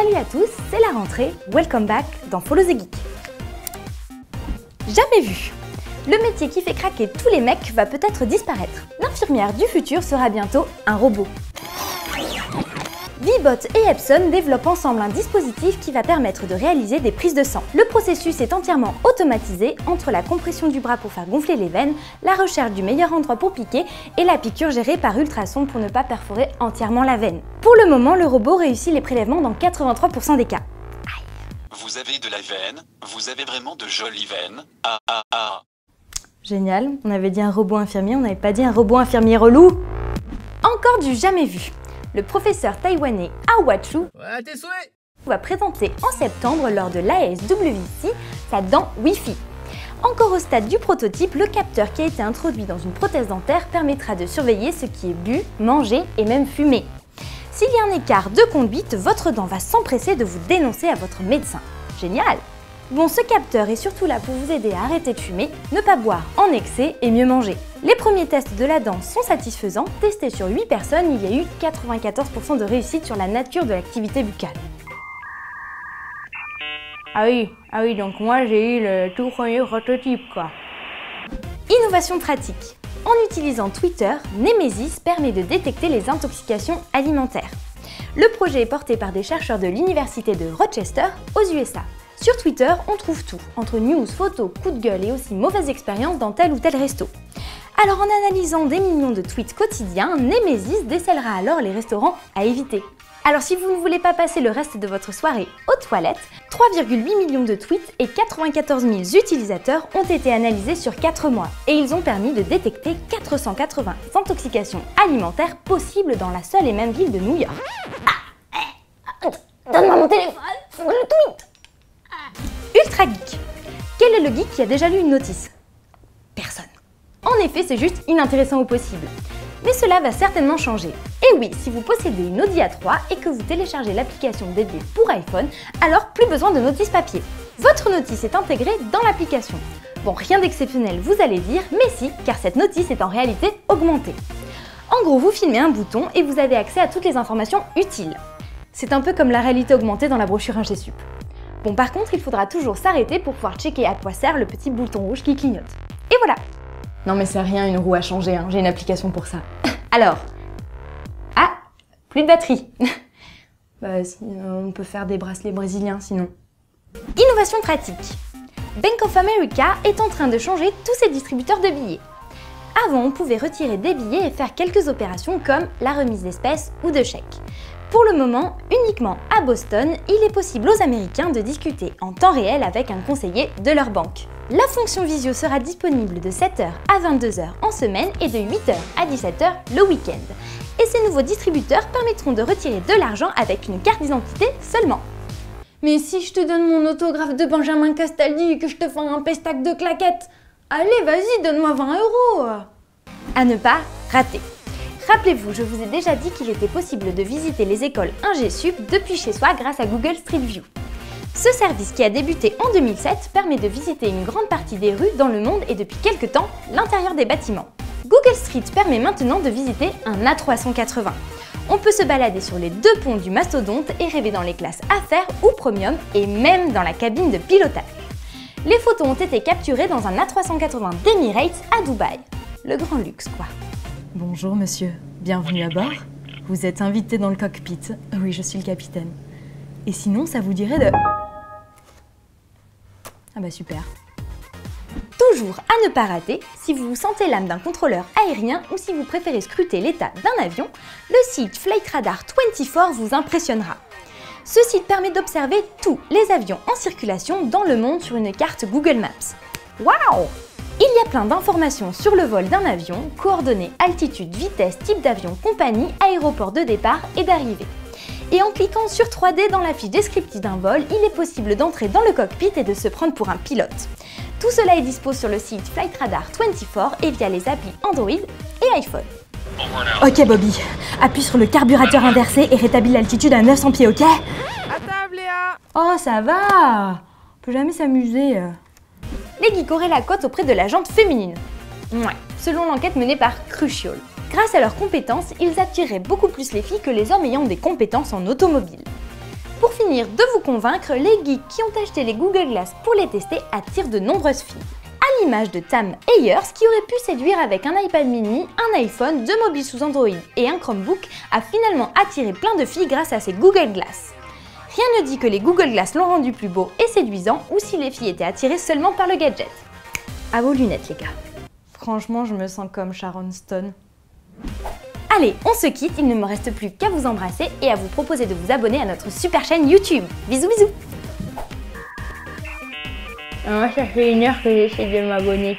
Salut à tous, c'est la rentrée, welcome back dans Follow the Geek. Jamais vu. Le métier qui fait craquer tous les mecs va peut-être disparaître. L'infirmière du futur sera bientôt un robot. V-Bot et Epson développent ensemble un dispositif qui va permettre de réaliser des prises de sang. Le processus est entièrement automatisé entre la compression du bras pour faire gonfler les veines, la recherche du meilleur endroit pour piquer et la piqûre gérée par ultrasons pour ne pas perforer entièrement la veine. Pour le moment, le robot réussit les prélèvements dans 83% des cas. Vous avez de la veine, vous avez vraiment de jolies veines. Génial, on avait dit un robot infirmier, on n'avait pas dit un robot infirmier relou. Encore du jamais vu. Le professeur taïwanais Hao Chu va présenter en septembre lors de l'ASWC sa dent Wi-Fi. Encore au stade du prototype, le capteur qui a été introduit dans une prothèse dentaire permettra de surveiller ce qui est bu, mangé et même fumé. S'il y a un écart de conduite, votre dent va s'empresser de vous dénoncer à votre médecin. Génial! Bon, ce capteur est surtout là pour vous aider à arrêter de fumer, ne pas boire en excès et mieux manger. Les premiers tests de la dent sont satisfaisants. Testés sur 8 personnes, il y a eu 94% de réussite sur la nature de l'activité buccale. Ah oui, donc moi j'ai eu le tout premier prototype quoi. Innovation pratique. En utilisant Twitter, Nemesis permet de détecter les intoxications alimentaires. Le projet est porté par des chercheurs de l'université de Rochester aux USA. Sur Twitter, on trouve tout, entre news, photos, coups de gueule et aussi mauvaises expériences dans tel ou tel resto. Alors en analysant des millions de tweets quotidiens, Nemesis décèlera alors les restaurants à éviter. Alors si vous ne voulez pas passer le reste de votre soirée aux toilettes, 3,8 millions de tweets et 94 000 utilisateurs ont été analysés sur 4 mois et ils ont permis de détecter 480 intoxications alimentaires possibles dans la seule et même ville de New York. Donne-moi mon téléphone, faut que je tweete. Ultra geek. Quel est le geek qui a déjà lu une notice? Personne. En effet, c'est juste inintéressant au possible. Mais cela va certainement changer. Et oui, si vous possédez une Audi A3 et que vous téléchargez l'application dédiée pour iPhone, alors plus besoin de notice papier. Votre notice est intégrée dans l'application. Bon, rien d'exceptionnel vous allez dire, mais si, car cette notice est en réalité augmentée. En gros, vous filmez un bouton et vous avez accès à toutes les informations utiles. C'est un peu comme la réalité augmentée dans la brochure Ingesup. Bon, par contre, il faudra toujours s'arrêter pour pouvoir checker à quoi sert le petit bouton rouge qui clignote. Et voilà! Non mais c'est rien, une roue à changer, hein. J'ai une application pour ça. Alors... Ah! Plus de batterie. On peut faire des bracelets brésiliens sinon. Innovation pratique. Bank of America est en train de changer tous ses distributeurs de billets. Avant, on pouvait retirer des billets et faire quelques opérations comme la remise d'espèces ou de chèques. Pour le moment, uniquement à Boston, il est possible aux Américains de discuter en temps réel avec un conseiller de leur banque. La fonction visio sera disponible de 7h à 22h en semaine et de 8h à 17h le week-end. Et ces nouveaux distributeurs permettront de retirer de l'argent avec une carte d'identité seulement. Mais si je te donne mon autographe de Benjamin Castaldi et que je te fais un pestac de claquettes, allez vas-y, donne-moi 20 €. À ne pas rater. Rappelez-vous, je vous ai déjà dit qu'il était possible de visiter les écoles Ingesup depuis chez soi grâce à Google Street View. Ce service qui a débuté en 2007 permet de visiter une grande partie des rues dans le monde et depuis quelques temps, l'intérieur des bâtiments. Google Street permet maintenant de visiter un A380. On peut se balader sur les 2 ponts du mastodonte et rêver dans les classes affaires ou premium et même dans la cabine de pilotage. Les photos ont été capturées dans un A380 d'Emirates à Dubaï. Le grand luxe quoi. Bonjour monsieur, bienvenue à bord. Vous êtes invité dans le cockpit. Oui, je suis le capitaine. Et sinon, ça vous dirait de... Ah bah super. Toujours à ne pas rater, si vous vous sentez l'âme d'un contrôleur aérien ou si vous préférez scruter l'état d'un avion, le site Flight Radar 24 vous impressionnera. Ce site permet d'observer tous les avions en circulation dans le monde sur une carte Google Maps. Waouh! Il y a plein d'informations sur le vol d'un avion, coordonnées, altitude, vitesse, type d'avion, compagnie, aéroport de départ et d'arrivée. Et en cliquant sur 3D dans la fiche descriptive d'un vol, il est possible d'entrer dans le cockpit et de se prendre pour un pilote. Tout cela est dispo sur le site Flight Radar 24 et via les applis Android et iPhone. Ok Bobby, appuie sur le carburateur inversé et rétablis l'altitude à 900 pieds, ok? À table Léa! Oh ça va! On peut jamais s'amuser. Les geeks auraient la cote auprès de la jante féminine. Ouais, selon l'enquête menée par Crucial. Grâce à leurs compétences, ils attireraient beaucoup plus les filles que les hommes ayant des compétences en automobile. Pour finir de vous convaincre, les geeks qui ont acheté les Google Glass pour les tester attirent de nombreuses filles. À l'image de Tam Ayers qui aurait pu séduire avec un iPad mini, un iPhone, 2 mobiles sous Android et un Chromebook, a finalement attiré plein de filles grâce à ses Google Glass. Rien ne dit que les Google Glass l'ont rendu plus beau et séduisant ou si les filles étaient attirées seulement par le gadget. À vos lunettes les gars. Franchement, je me sens comme Sharon Stone. Allez, on se quitte, il ne me reste plus qu'à vous embrasser et à vous proposer de vous abonner à notre super chaîne YouTube. Bisous bisous. Ça fait 1 heure que j'essaie de m'abonner.